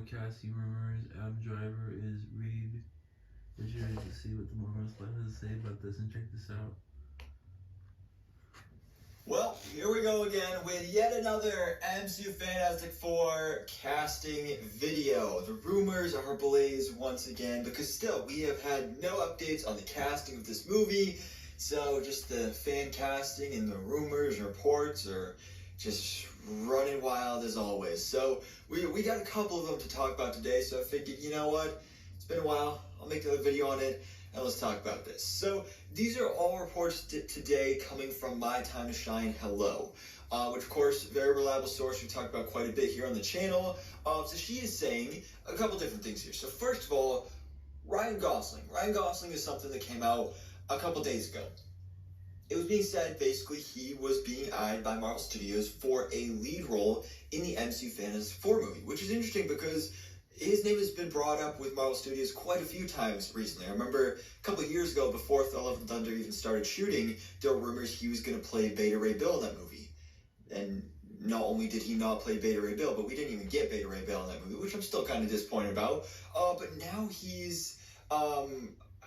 casting rumors. Adam Driver is Reed Richards. To see what the Mormons have to say about this and check this out. Well, here we go again with yet another MCU Fantastic Four casting video. The rumors are ablaze once again because still we have had no updates on the casting of this movie. So just the fan casting and the rumors and reports are just running wild as always. So we got a couple of them to talk about today. So I figured, you know what? It's been a while. I'll make another video on it. And let's talk about this. So these are all reports today coming from My Time to Shine Hello, which of course, very reliable source we talked about quite a bit here on the channel. So she is saying a couple different things here. So first of all, Ryan Gosling. Ryan Gosling is something that came out a couple days ago. It was being said basically he was being eyed by Marvel Studios for a lead role in the MCU Fantastic Four movie, which is interesting because his name has been brought up with Marvel Studios quite a few times recently. I remember a couple of years ago, before Thor: Love and Thunder even started shooting, there were rumors he was going to play Beta Ray Bill in that movie. And not only did he not play Beta Ray Bill, but we didn't even get Beta Ray Bill in that movie, which I'm still kind of disappointed about. But now he's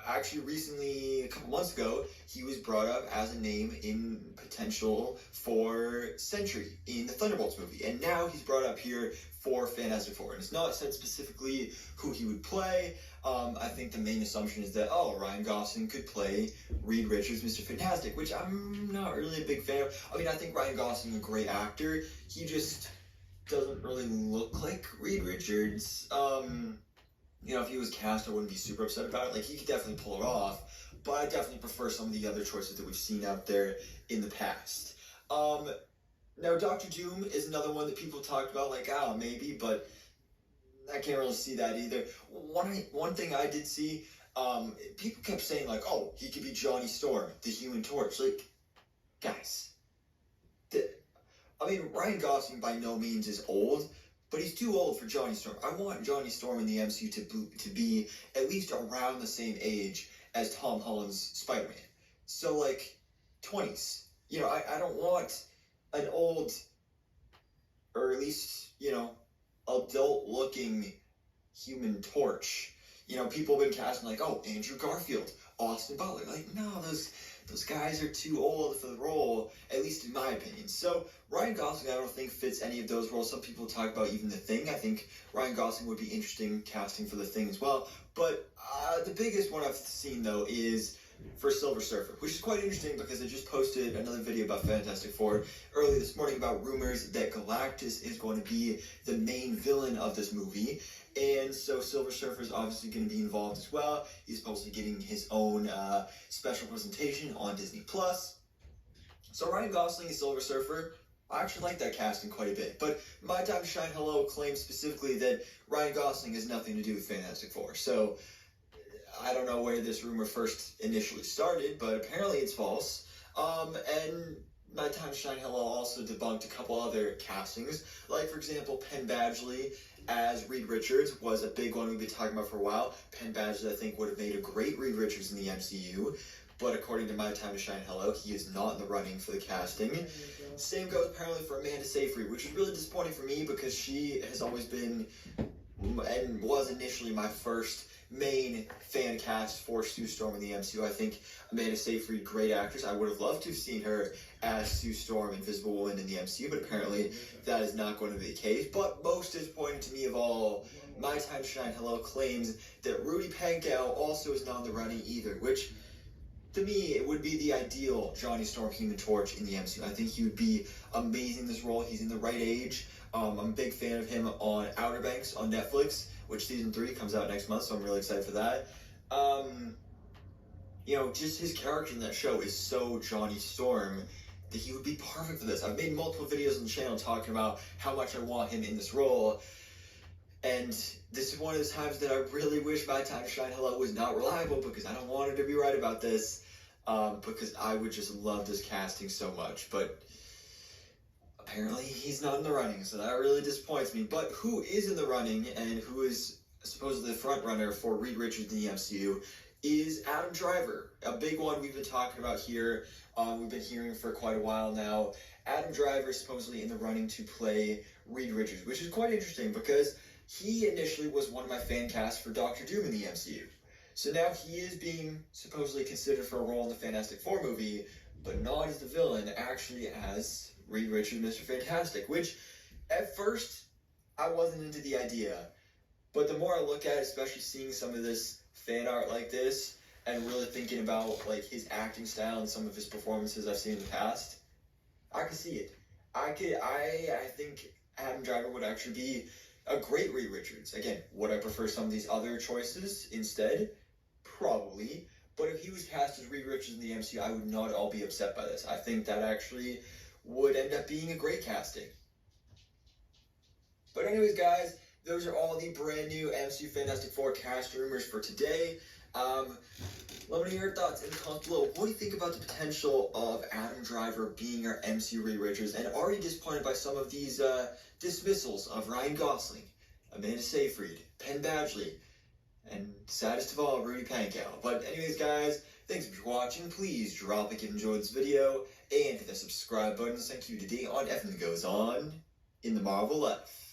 actually recently, a couple months ago, he was brought up as a name in potential for Sentry in the Thunderbolts movie. And now he's brought up here for Fantastic Four. And it's not said specifically who he would play. I think the main assumption is that, Ryan Gosling could play Reed Richards, Mr. Fantastic, which I'm not really a big fan of. I mean, I think Ryan Gosling is a great actor. He just doesn't really look like Reed Richards. You know, if he was cast, I wouldn't be super upset about it. Like, he could definitely pull it off, but I definitely prefer some of the other choices that we've seen out there in the past. Now, Doctor Doom is another one that people talked about, like, maybe, but I can't really see that either. One thing I did see, people kept saying, like, he could be Johnny Storm, the Human Torch. Like, guys, Ryan Gosling by no means is old, but he's too old for Johnny Storm. I want Johnny Storm in the MCU to be at least around the same age as Tom Holland's Spider-Man. So, like, 20s. You know, I don't want an old, or at least, you know, adult-looking Human Torch. You know, people have been casting like, Andrew Garfield, Austin Butler. Like, no, those guys are too old for the role, at least in my opinion. So Ryan Gosling, I don't think fits any of those roles. Some people talk about even The Thing. I think Ryan Gosling would be interesting casting for The Thing as well. But the biggest one I've seen, though, is for Silver Surfer, which is quite interesting because I just posted another video about Fantastic Four early this morning about rumors that Galactus is going to be the main villain of this movie. And so Silver Surfer is obviously going to be involved as well. He's supposed to be getting his own special presentation on Disney+. So Ryan Gosling is Silver Surfer. I actually like that casting quite a bit. But My Time to Shine Hello claims specifically that Ryan Gosling has nothing to do with Fantastic Four. So I don't know where this rumor first initially started, but apparently it's false. And My Time to Shine Hello also debunked a couple other castings. Like, for example, Penn Badgley as Reed Richards was a big one we've been talking about for a while. Penn Badgley, I think, would have made a great Reed Richards in the MCU. But according to My Time to Shine Hello, he is not in the running for the casting. Same goes apparently for Amanda Seyfried, which is really disappointing for me because she has always been and was initially my first main fan cast for Sue Storm in the MCU. I think Amanda Seyfried, great actress. I would have loved to have seen her as Sue Storm, Invisible Woman in the MCU, but apparently that is not going to be the case. But most disappointing to me of all, My Time to Shine Hello claims that Rudy Pankow also is not in the running either, which to me, it would be the ideal Johnny Storm Human Torch in the MCU. I think he would be amazing in this role. He's in the right age. I'm a big fan of him on Outer Banks on Netflix, which season 3 comes out next month, so I'm really excited for that. You know, just his character in that show is so Johnny Storm that he would be perfect for this. I've made multiple videos on the channel talking about how much I want him in this role. And this is one of those times that I really wish My Time to Shine Hello was not reliable because I don't want her to be right about this. Because I would just love this casting so much. But apparently he's not in the running, so that really disappoints me. But who is in the running and who is supposedly the front runner for Reed Richards in the MCU is Adam Driver. A big one we've been talking about here. We've been hearing for quite a while now. Adam Driver is supposedly in the running to play Reed Richards, which is quite interesting because he initially was one of my fan casts for Doctor Doom in the MCU. So now he is being supposedly considered for a role in the Fantastic Four movie, but not as the villain, actually as Reed Richards, Mr. Fantastic, which at first I wasn't into the idea. But the more I look at it, especially seeing some of this fan art like this, and really thinking about like his acting style and some of his performances I've seen in the past, I can see it. I think Adam Driver would actually be a great Reed Richards. Again, would I prefer some of these other choices instead? Probably. But if he was cast as Reed Richards in the MCU, I would not at all be upset by this. I think that actually would end up being a great casting. But anyways, guys, those are all the brand new MCU Fantastic Four cast rumors for today. Let me know your thoughts in the comments below. What do you think about the potential of Adam Driver being our MCU Reed Richards? And are you disappointed by some of these dismissals of Ryan Gosling, Amanda Seyfried, Penn Badgley, and saddest of all, Rudy Pankow? But anyways, guys, thanks for watching. Please drop a like if you enjoyed this video and hit the subscribe button. Thank you today on everything that goes on in the Marvel life.